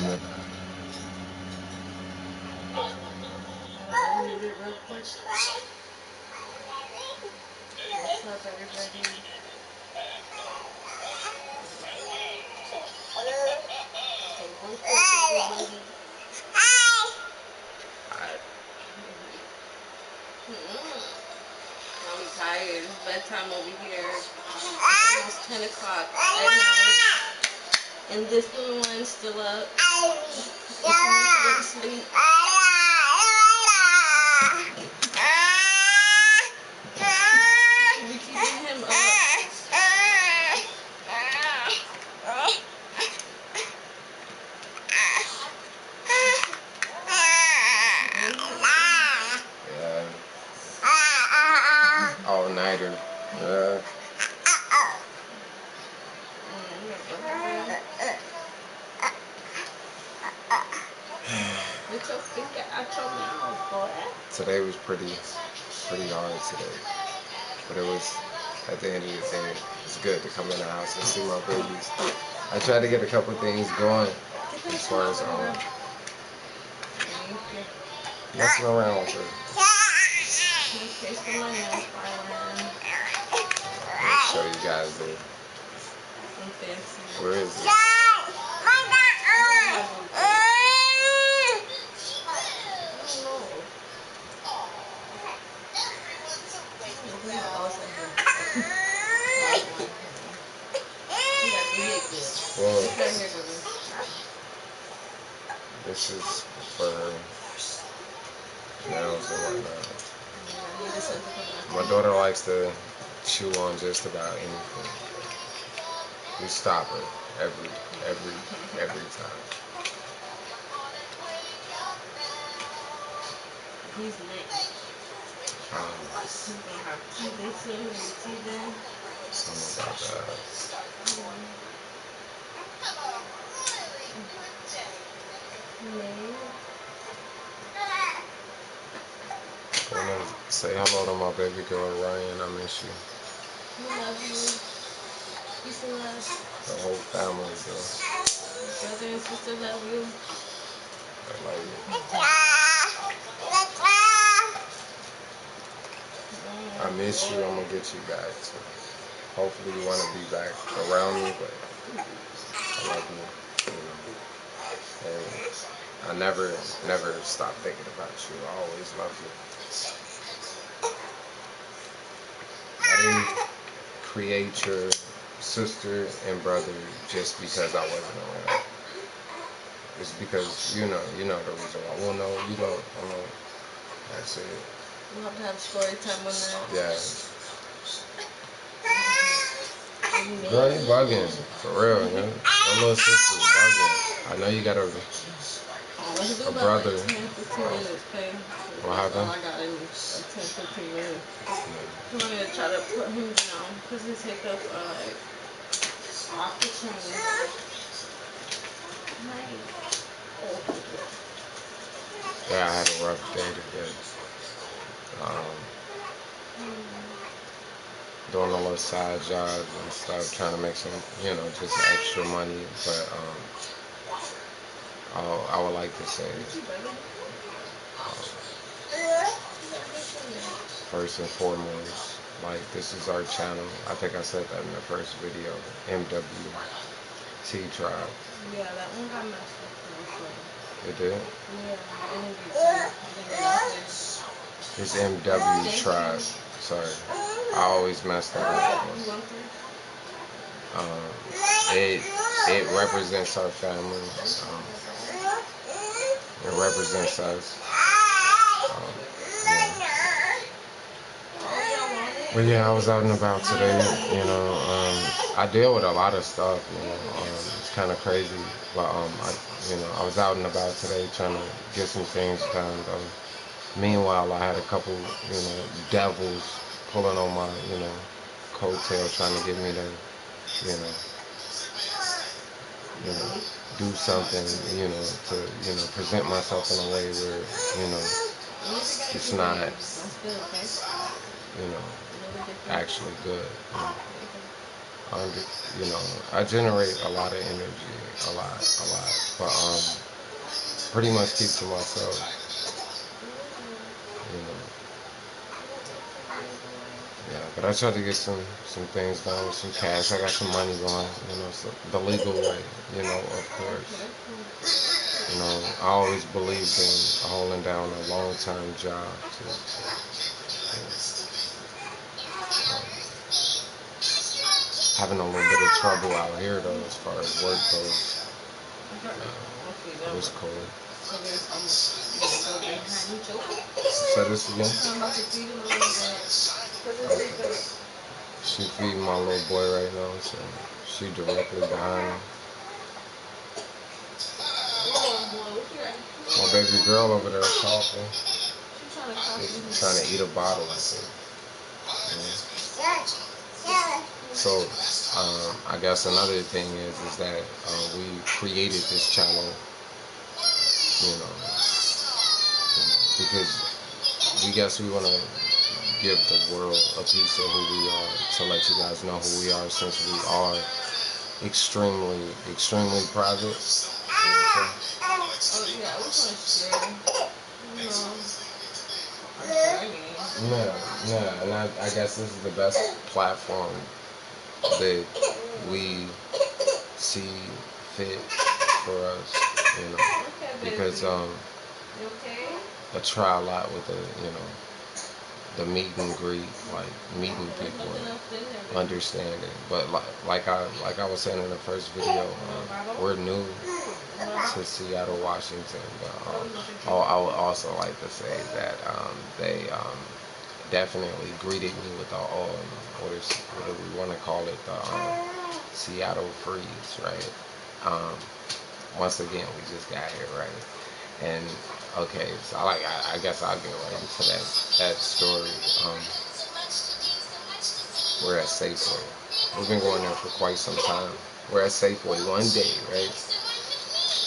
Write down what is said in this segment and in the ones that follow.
real quick. What's up, everybody? So what's up, everybody? I'm tired. It's bedtime over here. It's almost 10 o'clock at night. And this little one's still up. She needs to go to sleep. We keeping him up. All-nighter. Get your finger out your mouth, boy. Today was pretty hard today. But it was, at the end of the day, it's good to come in the house and see my babies. I tried to get a couple things going as far as messing around with her. I'll show you guys the. Where is it? Well, this is for nails and whatnot. My daughter likes to chew on just about anything. We stop her every time. He's next. He's gonna have teething soon. Something about that. Say hello to my baby girl Ryan. I miss you. We love you. Peace and love. The whole family, girl. Brother and sister love you. I love you. I miss you. I'm gonna get you back. So hopefully you want to be back around me, but I love you. And I never stop thinking about you. I always love you. I didn't create your sister and brother just because I wasn't around. It's because you know the reason why. Well, no, you don't. I know. That's it. We'll have to have story time on that. Yeah. Girl, you bugging. For real, man. Your little sister's bugging. I know you got a brother. Like 10, 15 minutes, okay? What happened? I got in 10, 15 minutes. I'm gonna try to put him down because his hiccups are like off the chain. Yeah, I had a rough day today. Doing a little side jobs and stuff, trying to make some, just extra money. But I would like to say, first and foremost, like, this is our channel. I think I said that in the first video. MWT Tribe. Yeah, that one got messed up. It did? Yeah, it's MW Tribe. Sorry. I always mess that up. It represents our family. It represents us. But yeah, I was out and about today. I deal with a lot of stuff. It's kind of crazy. But I was out and about today trying to get some things done. Meanwhile, I had a couple, devils pulling on my, coattail, trying to get me to, do something, to, present myself in a way where, it's not, actually good. You know, I generate a lot of energy, a lot, but pretty much keep to myself. You know, yeah. But I try to get some things done with some cash. I got some money going. You know, so the legal way. You know, of course. You know, I always believed in holding down a long-term job to having a little bit of trouble out here though, as far as work goes. It was cool. Say this again. Okay. She feeding my little boy right now, so she directly behind me. My baby girl over there talking. She's trying to eat a bottle, I think. Yeah. So, I guess another thing is that we created this channel, you know, because we want to give the world a piece of who we are, to let you guys know who we are, since we are extremely private. Oh yeah, we want to share, you know, our journey. Yeah, and I guess this is the best platform that we see fit for us, you know, because you okay? I try a lot with the meet and greet, like meeting people and understanding. But like I was saying in the first video, we're new to Seattle, Washington. But I would also like to say that they definitely greeted me with the what do we want to call it, the Seattle freeze, right? Once again, we just got here, right? And okay, so I guess I'll get right into that story. We're at Safeway. We've been going there for quite some time. We're at Safeway one day, right?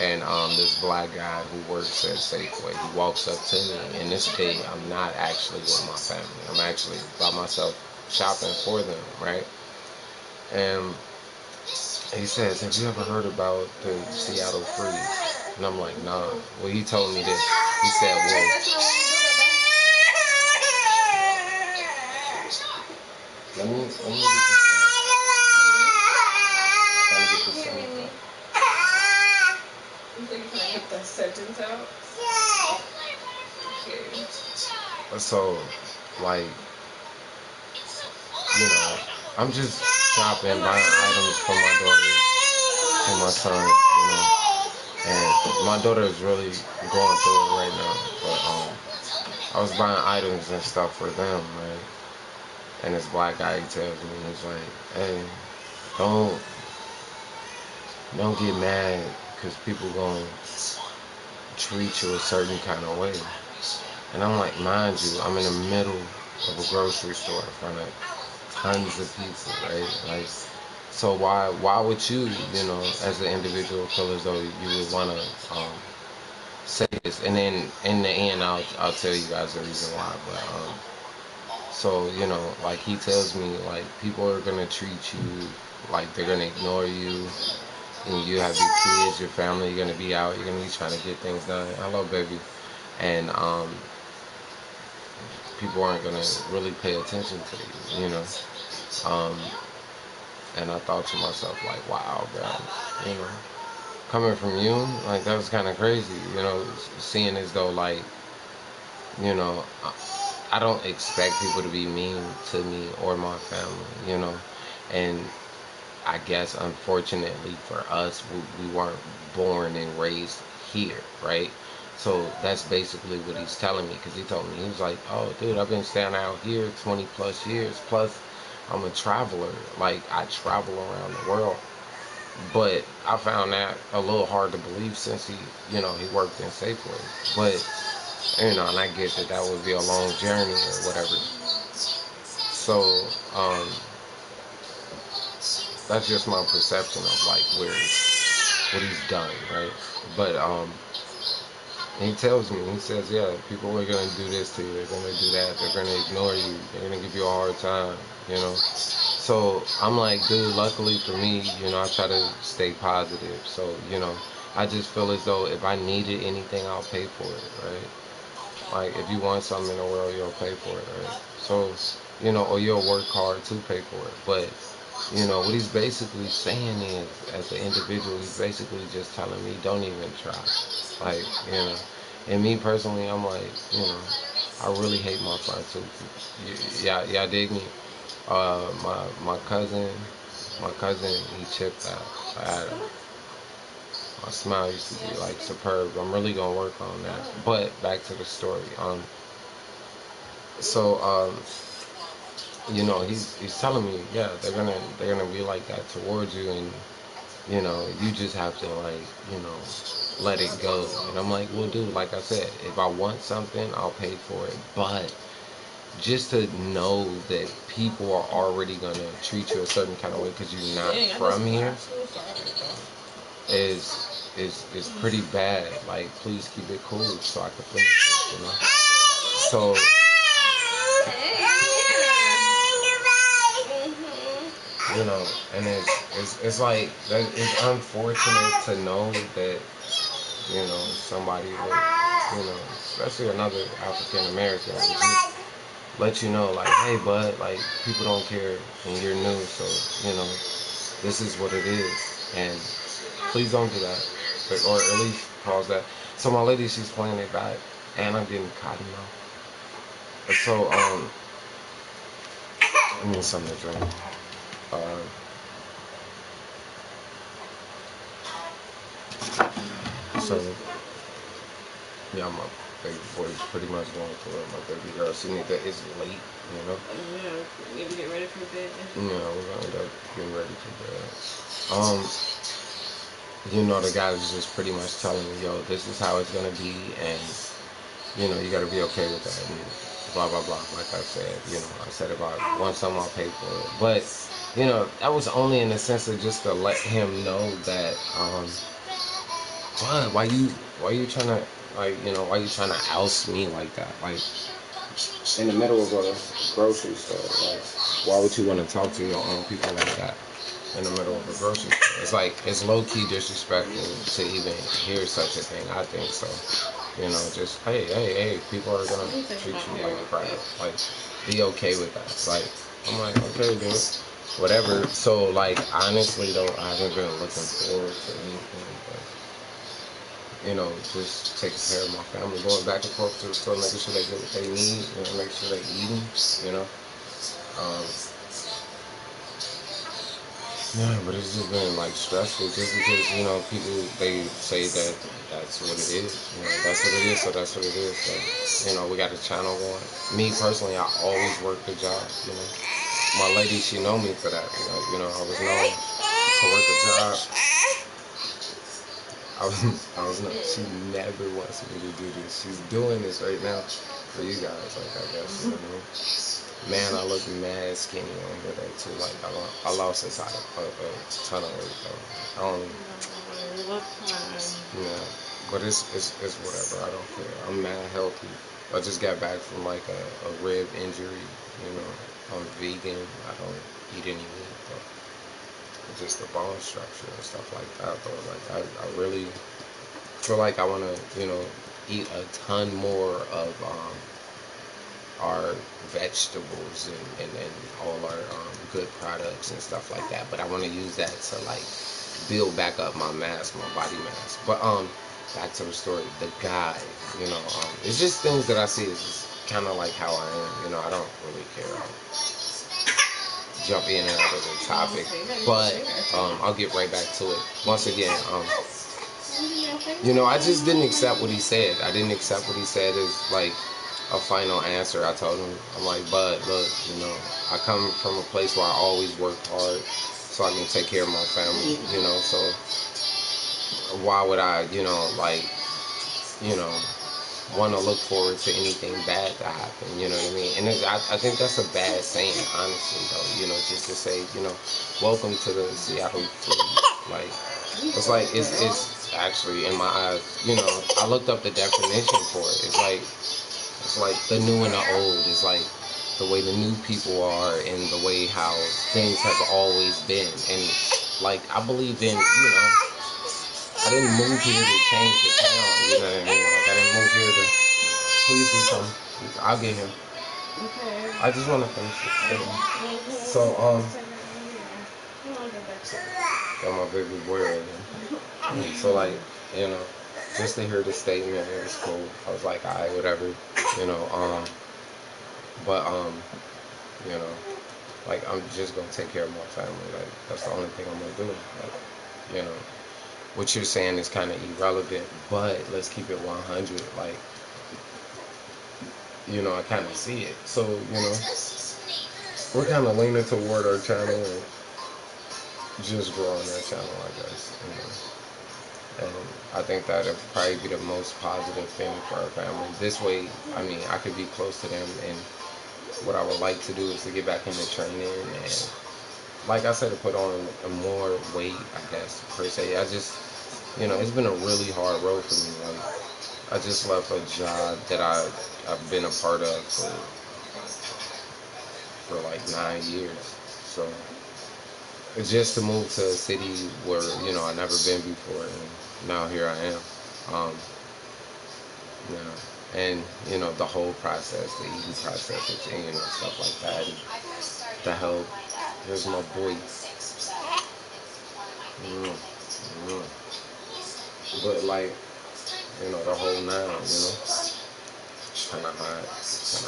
And this black guy who works at Safeway, he walks up to me, and this day I'm not actually with my family. I'm actually by myself shopping for them, right? And he says, "Have you ever heard about the Seattle freeze?" And I'm like, "Nah." Well, he told me this. He said, "Well, let me get this you think you're trying to get that sentence out? Okay. So, like, I'm just shopping, buying items for my daughter and my son, And my daughter is really going through it right now. But I was buying items and stuff for them, right? And this black guy, he tells me, he's like, "Hey, don't get mad because people gonna treat you a certain kind of way." And I'm like, mind you, I'm in the middle of a grocery store in front of tons of people, right? Like, so why would you, as an individual, feel as though you would want to say this? And then in the end, I'll tell you guys the reason why. But so like he tells me, like, people are gonna treat you like they're gonna ignore you, and you have your kids, your family, you're gonna be out, you're gonna be trying to get things done. Hello, baby. And people aren't gonna really pay attention to you. Um, and I thought to myself, like, wow, God, coming from you, like, that was kind of crazy, seeing as though, like, you know, I don't expect people to be mean to me or my family, and I guess unfortunately for us, we weren't born and raised here, right? So that's basically what he's telling me, because he told me, he was like, "Oh, dude, I've been staying out here 20 plus years. Plus, I'm a traveler. Like, I travel around the world." But I found that a little hard to believe, since he worked in Safeway. But, and I get that would be a long journey or whatever. So, that's just my perception of, like, what he's done, right? But he tells me, he says, yeah, people are gonna do this to you, they're gonna do that, they're gonna ignore you, they're gonna give you a hard time, So I'm like, dude, luckily for me, you know, I try to stay positive. So, you know, I just feel as though if I needed anything, I'll pay for it, right? Like, if you want something in the world, you'll pay for it, right? So, you know, or you'll work hard to pay for it. But, you know, what he's basically saying is, as an individual, he's basically just telling me, don't even try. Like, you know, and me personally, I'm like, you know, I really hate my front tooth. Y'all dig me? My cousin, he chipped out. Adam. My smile used to be like superb. I'm really gonna work on that. But back to the story. So you know, he's telling me, yeah, they're gonna be like that towards you, and you know, you just have to like, you know, let it go. And I'm like, well, dude, like I said, if I want something, I'll pay for it. But just to know that people are already gonna treat you a certain kind of way because you're not from here is pretty bad. Like, please keep it cool so I can finish it, you know. So you know, and it's like that. It's unfortunate to know that, you know, somebody would, you know, especially another African American, would just let you know, like, hey, bud, like, people don't care and you're new, so, you know, this is what it is, and please don't do that, or at least pause that. So my lady, she's playing it back, and I'm getting cotton mouth. So I need something to drink. Uh, so yeah, my baby boy's pretty much going through it. My baby girl, she need that. It's late, you know. Yeah, we need to get ready for bed. Yeah, we're gonna end up getting ready for bed. You know, the guy was just pretty much telling me, yo, this is how it's gonna be, and you know, you gotta be okay with that, and blah blah blah. Like I said, you know, I said if I want something, I'll pay for it. But you know, that was only in the sense of just to let him know that, what? Why you trying to, like, you know, why you trying to oust me like that? Like, in the middle of a grocery store, like, why would you want to talk to your own people like that in the middle of a grocery store? It's like, it's low-key disrespectful to even hear such a thing. I think so. You know, just, hey, people are gonna treat you like crap. Like, be okay with that. Like, I'm like, okay, dude, whatever. So, like, honestly though, I haven't been looking forward to anything, but you know, just taking care of my family, going back and forth to the store, making sure they get what they need, you know, make sure they eating, you know. Um, yeah, but it's just been like stressful just because, you know, people, they say that that's what it is, you know, that's what it is, so that's what it is. So, you know, we got a channel going. Me personally, I always work the job, you know. My lady, she know me for that, you know, I was known to work a job. I was not, she never wants me to do this. She's doing this right now for you guys, like, I guess, you know what I mean? Man, I look mad skinny on here though too. Like, I lost a ton of weight though. I don't, yeah, but it's whatever. I don't care. I'm mad healthy. I just got back from like a rib injury. You know, I'm vegan. I don't eat any meat, but just the bone structure and stuff like that though. Like, I really feel like I want to, you know, eat a ton more of our vegetables and all our good products and stuff like that. But I want to use that to like build back up my mass, my body mass. But back to the story. The guy, you know, it's just things that I see is just kind of like how I am. You know, I don't really care. Jump in and out of the topic, but I'll get right back to it. Once again, you know, I just didn't accept what he said. I didn't accept what he said as like a final answer. I told him, I'm like, bud, look, you know, I come from a place where I always worked hard so I can take care of my family, you know, so why would I, you know, like, you know, want to look forward to anything bad to happen, you know what I mean? And I think that's a bad saying, honestly, though, you know, just to say, you know, welcome to the Seattle Free. Like, it's actually, in my eyes, you know, I looked up the definition for it. It's like the new and the old. It's like the way the new people are and the way how things have always been. And like, I believe in, I didn't move here to change the town, you know what I mean? Like, I didn't move here to, please do something. I'll get him. Okay. I just want to finish it. So, got my baby boy right here. So, like, you know, just to hear the statement, it was cool. I was like, alright, whatever, you know, but, you know, like, I'm just gonna take care of my family. Like, that's the only thing I'm gonna do. Like, you know, what you're saying is kind of irrelevant, but let's keep it 100. Like, you know, I kind of see it. So, you know, we're kind of leaning toward our channel and just growing our channel, I guess, you know. And I think that would probably be the most positive thing for our family. This way, I mean, I could be close to them, and what I would like to do is to get back into training and, like I said, to put on a more weight, I guess, per se. I just, you know, it's been a really hard road for me. Like, I just left a job that I've been a part of for like 9 years. So just to move to a city where, you know, I've never been before, and now here I am. Um, you know, and, you know, the whole process, the eating process, and, you know, stuff like that, and the help. Here's my boy. Mm, mm. But, like, you know, the whole nine, you know, kind of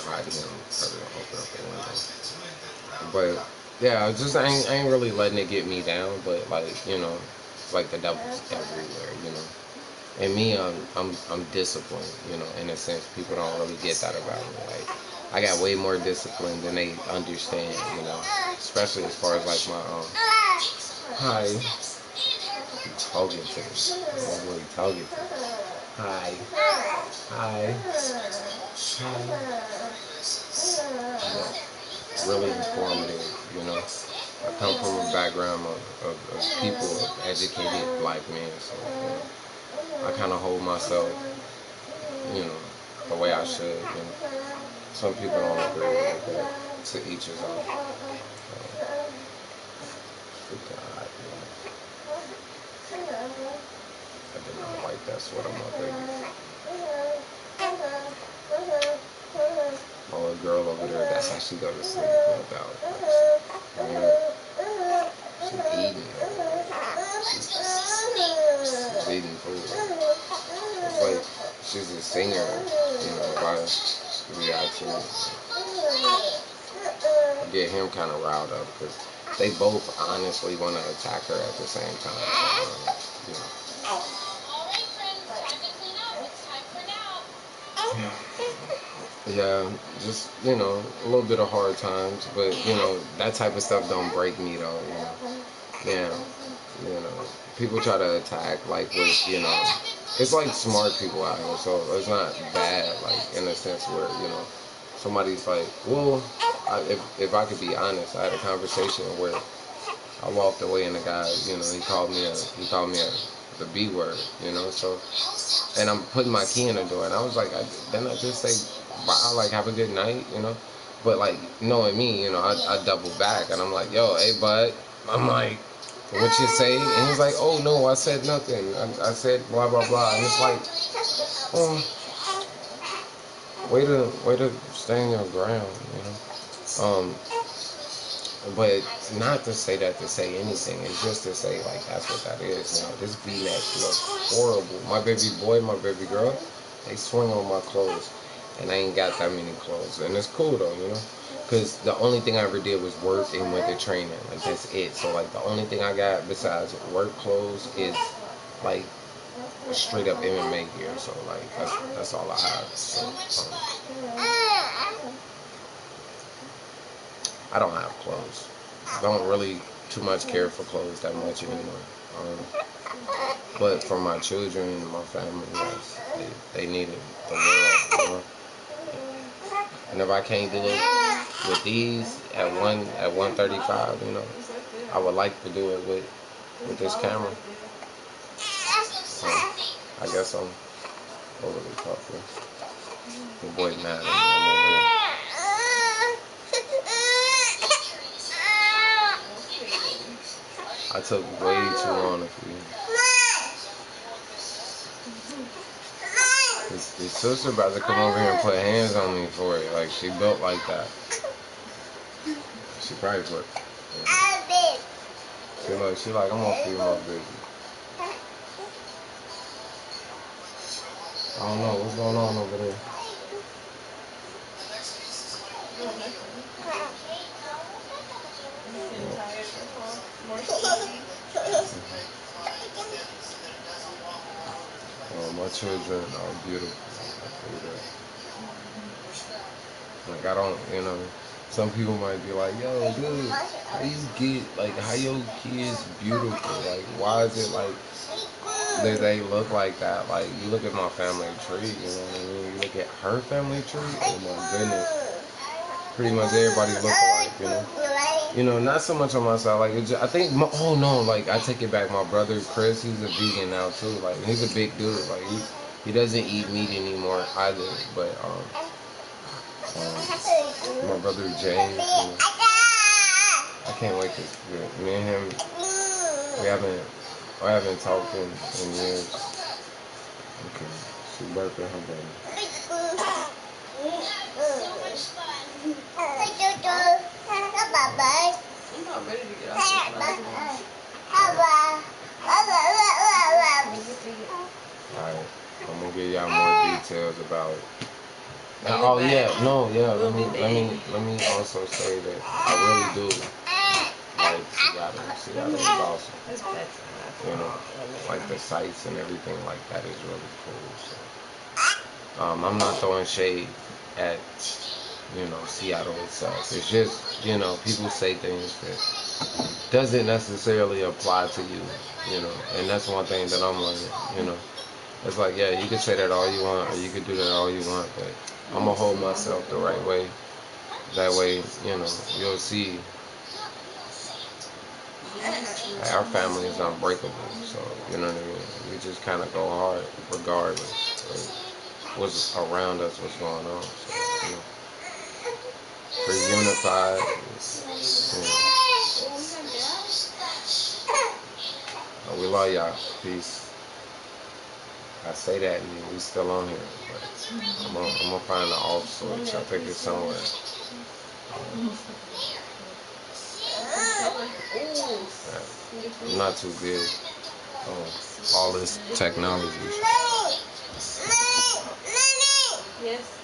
hiding him, probably gonna open up the window. But yeah, I ain't really letting it get me down. But, like, you know, like, the devil's everywhere, you know. And me, I'm disciplined, you know, in a sense. People don't really get that about me. Like, I got way more discipline than they understand, you know. Especially as far as, like, my hi, I'm talking to me. I'm really talking to me. Hi, hi, hi. Yeah, really informative, you know. I come from a background of people, of educated black men, so, you know, I kind of hold myself, you know, the way I should, you know. Some people don't agree with it, but to each his own. God, I did not like that sweater, my baby. My little girl over there, that's how she go to sleep, no doubt. She's eating. She's eating food. It's like she's a singer, you know, if I react to get him kind of riled up, because they both honestly want to attack her at the same time. So, you know. Yeah, just, you know, a little bit of hard times, but, you know, that type of stuff don't break me, though, you know. Yeah, you know, people try to attack, like, with, you know, it's like smart people out here, so it's not bad, like, in a sense where, you know, somebody's like, well, if I could be honest, I had a conversation where I walked away and the guy, you know, he called me the B word, you know, so, and I'm putting my key in the door, and I was like, didn't I just say bye, like, have a good night, you know? But, like, knowing me, you know, I double back, and I'm like, yo, hey, bud, I'm like, what you say? And he's like, oh, no, I said nothing. I said blah, blah, blah. And it's like, oh, way to stay in your ground, you know? But not to say that to say anything. It's just to say, like, that's what that is. Now, this V-neck looks horrible. My baby boy, my baby girl, they swing on my clothes. And I ain't got that many clothes. And it's cool, though, you know? Because the only thing I ever did was work and went to training. Like, that's it. So, like, the only thing I got besides work clothes is, like, a straight up MMA gear. So, like, that's all I have. So, I don't have clothes. I don't really too much care for clothes that much anymore. But for my children and my family, yes, they need it. The world, you know? And if I can't do it with these at 135, you know, I would like to do it with this camera. So I guess I'm overly talking. The boy mad at me. I'm over here. I took way too long to feed him. His sister about to come over here and put hands on me for it. Like, she built like that. She probably put. She like, I'm gonna feed my baby. I don't know what's going on over there. My children are beautiful. Like, I don't, some people might be like, yo, dude, how you get, like, how your kids beautiful? Like, why is it like they look like that? Like, you look at my family tree, you know what I mean? You look at her family tree, oh my goodness. Pretty much everybody look alike, not so much on my side. Like, I think, like, I take it back. My brother Chris, he's a vegan now too. Like, he's a big dude. Like, he doesn't eat meat anymore either. But my brother James, I can't wait to me and him. We haven't talked in years. Okay, she birthday her baby. I'm not ready to get off Alright, I'm gonna give y'all more details about it. Let me also say that I really do like Seattle. Seattle is awesome. Like the sights and everything like that is really cool. So, I'm not throwing shade at Seattle itself. It's just people say things that doesn't necessarily apply to you, and that's one thing that I'm learning. It's like, yeah, you can say that all you want, or you can do that all you want, but I'm gonna hold myself the right way. That way, you'll see our family is unbreakable. So, you know what I mean? We just kind of go hard regardless of what's around us, what's going on. So, we're unified. We love y'all. Peace. I say that and we still on here, but I'm gonna find the off switch. I think it's somewhere. I'm not too good on all this technology. Yes.